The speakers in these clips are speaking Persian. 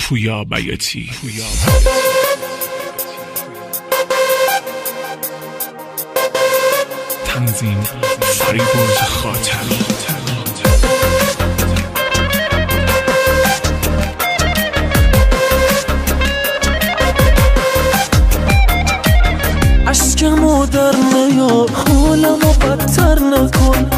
پویا بیاتی. تنظیم فریبرز خاطر. عشقمو در نیار، حالمو بدتر نکن،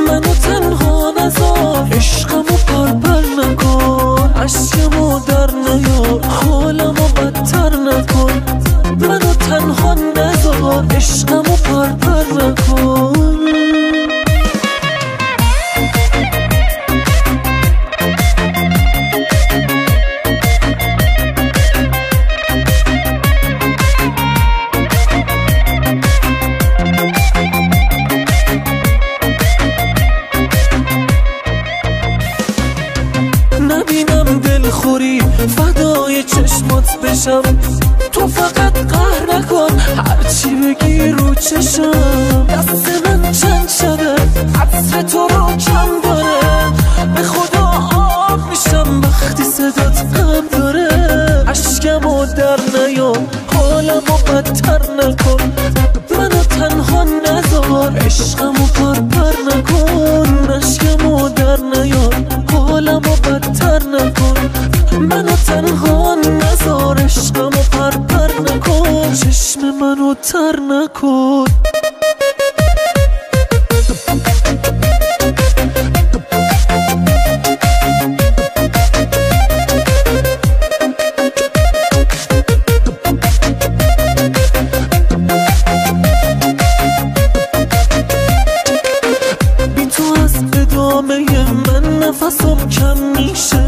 منو تنها نذار، عشقمو پرپر نکن. عشقمو در نیار، حالمو بدتر نکن، منو تنها نذار، عشقمو پرپر نکن. نبینم دلخوری فدای چشمات بشم، تو فقط قهر نکن، هرچی بگی رو چشم. دست من چند شده عطر تو رو کم داره، به خدا آب میشم وقتی صدات غم داره. عشقمو در نیار، حالمو بدتر نکن، منو تنها نذار، عشقمو پرپر نکن. عشقمو در نیار، حالمو بدتر نکن، منو تنها نذار، عشقمو پرپر نکن. چشم منو تر نکن. بی تو از ادامه من نفسم کم میشه،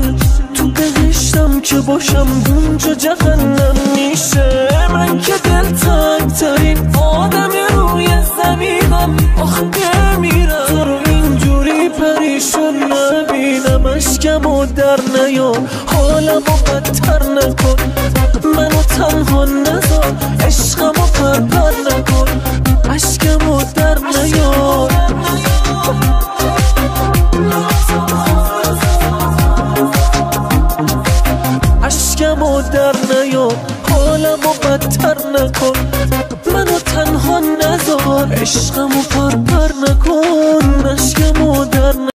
تو بهشتم که باشم اونجا جهنم میشه. من که دلتنگ ترین آدمی روی زمینم، آخه بمیرم تو رو اینجوری پریشون نبینم. عشقمو در نیار، حالمو بدتر نکن، منو تنها نذار، عشقمو پرپر نکن. عشقمو در نیار، عشقمو در نیار، حالمو بدتر نکن، منو تنها نذار، عشقمو پرپر نکن. عشقمو در